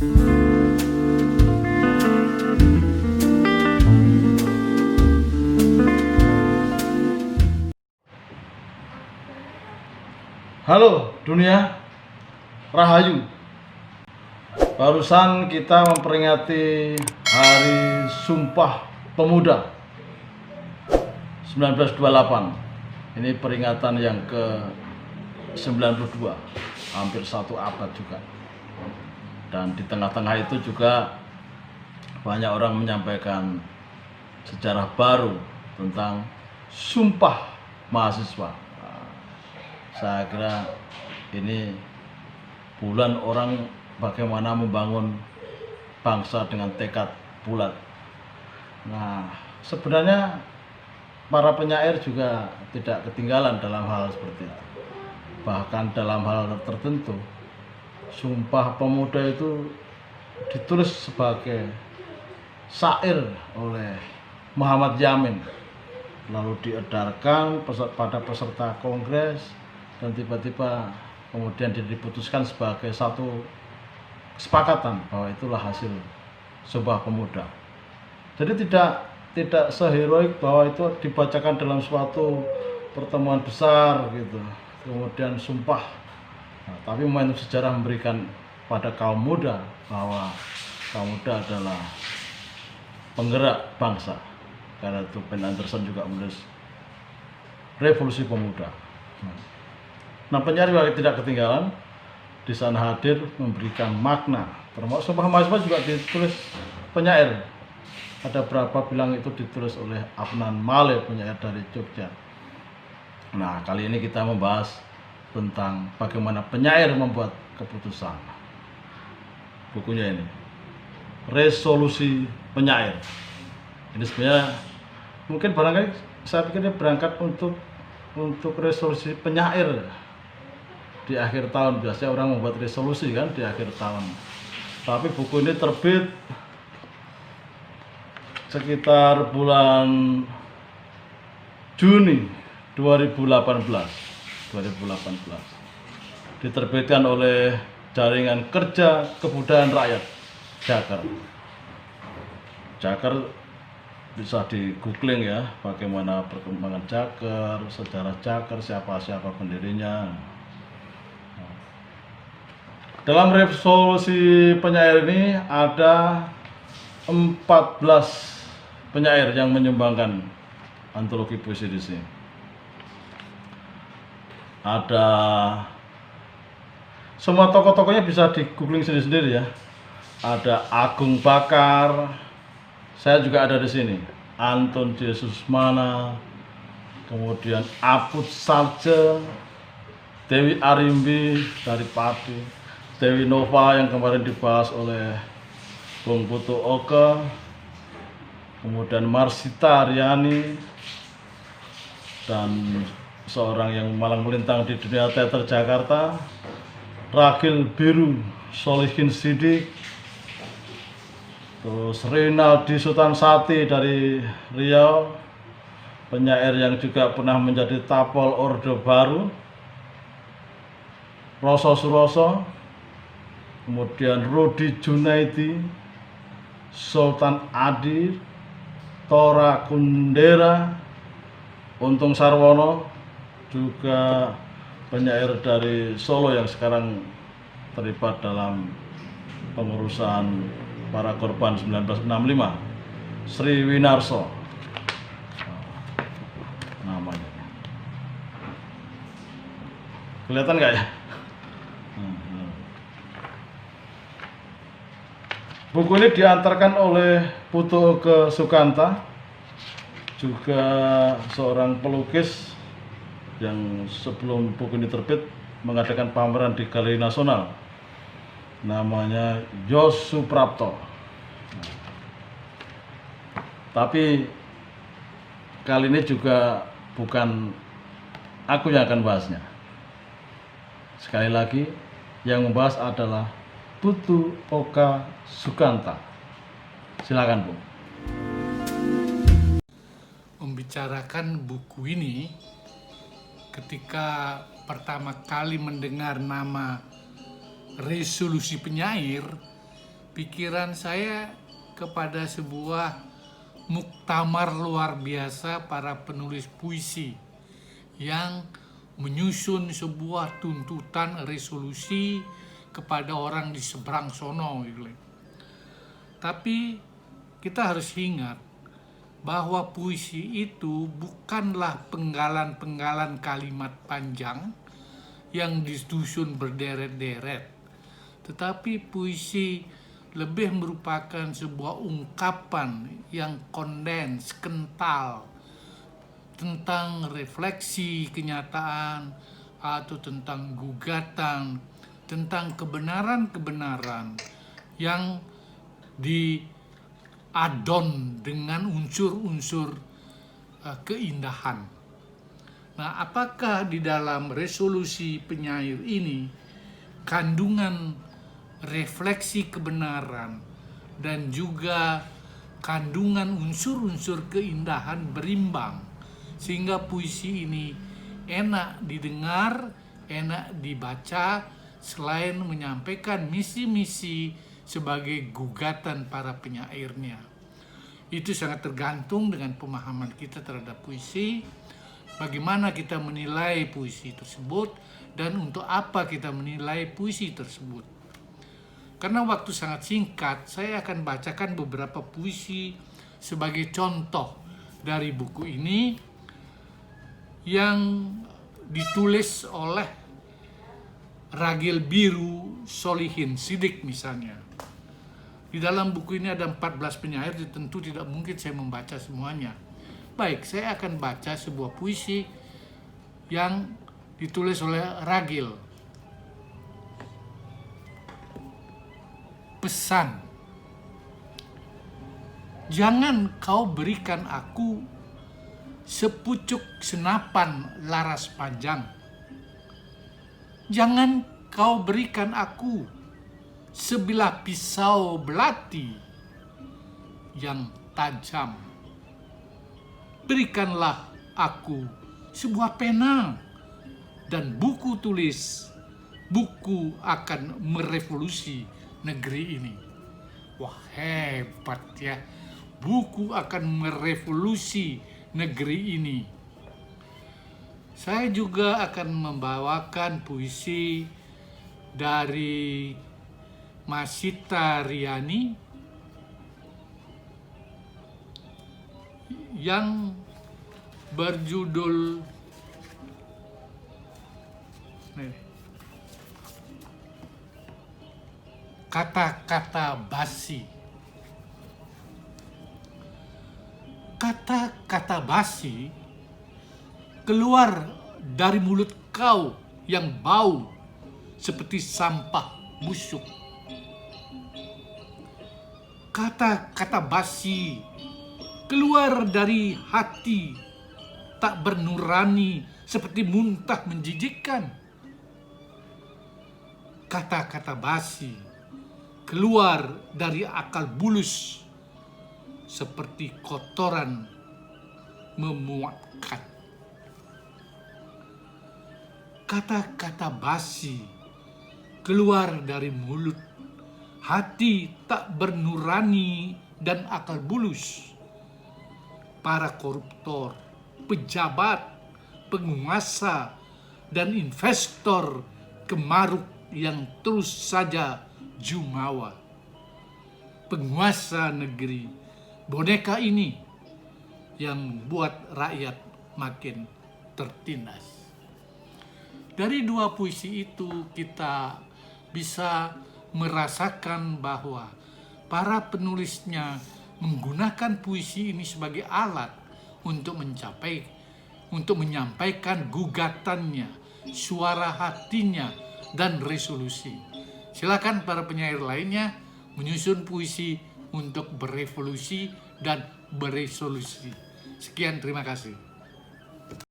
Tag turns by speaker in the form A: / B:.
A: Halo dunia, Rahayu. Barusan kita memperingati Hari Sumpah Pemuda 1928. Ini peringatan yang ke-92, hampir satu abad juga. Dan di tengah-tengah itu juga banyak orang menyampaikan sejarah baru tentang Sumpah Mahasiswa. Saya kira ini bulan orang bagaimana membangun bangsa dengan tekad bulat. Nah, sebenarnya para penyair juga tidak ketinggalan dalam hal seperti itu. Bahkan dalam hal tertentu, Sumpah Pemuda itu ditulis sebagai syair oleh Muhammad Yamin, lalu diedarkan pada peserta kongres, dan tiba-tiba kemudian diputuskan sebagai satu kesepakatan bahwa itulah hasil Sumpah Pemuda. Jadi tidak seheroik bahwa itu dibacakan dalam suatu pertemuan besar gitu, kemudian sumpah. Nah, tapi momentum sejarah memberikan pada kaum muda bahwa kaum muda adalah penggerak bangsa. Karena itu Ben Anderson juga menulis Revolusi Pemuda. Nah, penyair juga tidak ketinggalan, di sana hadir memberikan makna. Termasuk Sumpah Mahasiswa juga ditulis penyair. Ada berapa bilang itu ditulis oleh Afnan Male, penyair dari Jogja. Nah, kali ini kita membahas tentang bagaimana penyair membuat keputusan. Bukunya ini, Resolusi Penyair. Ini sebenarnya mungkin barangkali saya pikir dia berangkat untuk resolusi penyair di akhir tahun. Biasanya orang membuat resolusi kan di akhir tahun, tapi buku ini terbit sekitar bulan Juni 2018. Diterbitkan oleh Jaringan Kerja Kebudayaan Rakyat Jakar. Jakar bisa di googling ya, bagaimana perkembangan Jakar, sejarah Jakar, siapa pendirinya. Dalam resolusi penyair ini ada 14 penyair yang menyumbangkan antologi puisi di sini. Ada semua tokoh-tokohnya bisa di googling sendiri-sendiri ya. Ada Agung Bakar, saya juga ada di sini. Anton J. Susmana, kemudian Aput Sarja, Dewi Arimbi dari Pati, Dewi Nova yang kemarin dibahas oleh Bung Putu Oke, kemudian Marsita Aryani, dan seorang yang malang melintang di dunia teater Jakarta, Ragil Biru Solihin Sidik, terus Rinaldi Sutansati dari Riau, penyair yang juga pernah menjadi Tapol Orde Baru, Roso Suroso, kemudian Rudi Junaidi, Sultan Adi, Tora Kundera, Untung Sarwono, juga penyair dari Solo yang sekarang terlibat dalam pengurusan para korban 1965, Sri Winarso namanya. Kelihatan nggak ya? Buku ini diantarkan oleh Putu Oke Sukanta, juga seorang pelukis yang sebelum buku ini terbit mengadakan pameran di Galeri Nasional, namanya Yos Suprapto. Tapi kali ini juga bukan aku yang akan bahasnya. Sekali lagi, yang membahas adalah Putu Oke Sukanta. Silakan, Bu.
B: Membicarakan buku ini, ketika pertama kali mendengar nama Resolusi Penyair, pikiran saya kepada sebuah muktamar luar biasa para penulis puisi yang menyusun sebuah tuntutan resolusi kepada orang di seberang sono gitu. Tapi kita harus ingat bahwa puisi itu bukanlah penggalan-penggalan kalimat panjang yang disusun berderet-deret, tetapi puisi lebih merupakan sebuah ungkapan yang kondens, kental, tentang refleksi kenyataan atau tentang gugatan, tentang kebenaran-kebenaran yang diadon dengan unsur-unsur keindahan. Nah, apakah di dalam resolusi penyair ini kandungan refleksi kebenaran dan juga kandungan unsur-unsur keindahan berimbang sehingga puisi ini enak didengar, enak dibaca, selain menyampaikan misi-misi sebagai gugatan para penyairnya. Itu sangat tergantung dengan pemahaman kita terhadap puisi, bagaimana kita menilai puisi tersebut, dan untuk apa kita menilai puisi tersebut. Karena waktu sangat singkat, saya akan bacakan beberapa puisi sebagai contoh dari buku ini yang ditulis oleh Ragil Biru Solihin Sidik misalnya. Di dalam buku ini ada 14 penyair, tentu tidak mungkin saya membaca semuanya. Baik, saya akan baca sebuah puisi yang ditulis oleh Ragil. Pesan. Jangan kau berikan aku sepucuk senapan laras panjang. Jangan kau berikan aku sebilah pisau belati yang tajam. Berikanlah aku sebuah pena dan buku tulis. Buku akan merevolusi negeri ini. Wah, hebat ya. Buku akan merevolusi negeri ini. Saya juga akan membawakan puisi dari Masita Riani yang berjudul Kata-kata basi. Kata-kata basi keluar dari mulut kau yang bau seperti sampah busuk. Kata-kata basi keluar dari hati tak bernurani seperti muntah menjijikkan. Kata-kata basi keluar dari akal bulus seperti kotoran memuakkan. Kata-kata basi keluar dari mulut hati tak bernurani dan akal bulus. Para koruptor, pejabat, penguasa, dan investor kemaruk yang terus saja jumawa. Penguasa negeri, boneka ini yang buat rakyat makin tertindas. Dari dua puisi itu kita bisa merasakan bahwa para penulisnya menggunakan puisi ini sebagai alat untuk menyampaikan gugatannya, suara hatinya, dan resolusi. Silakan para penyair lainnya menyusun puisi untuk berevolusi dan beresolusi. Sekian, terima kasih.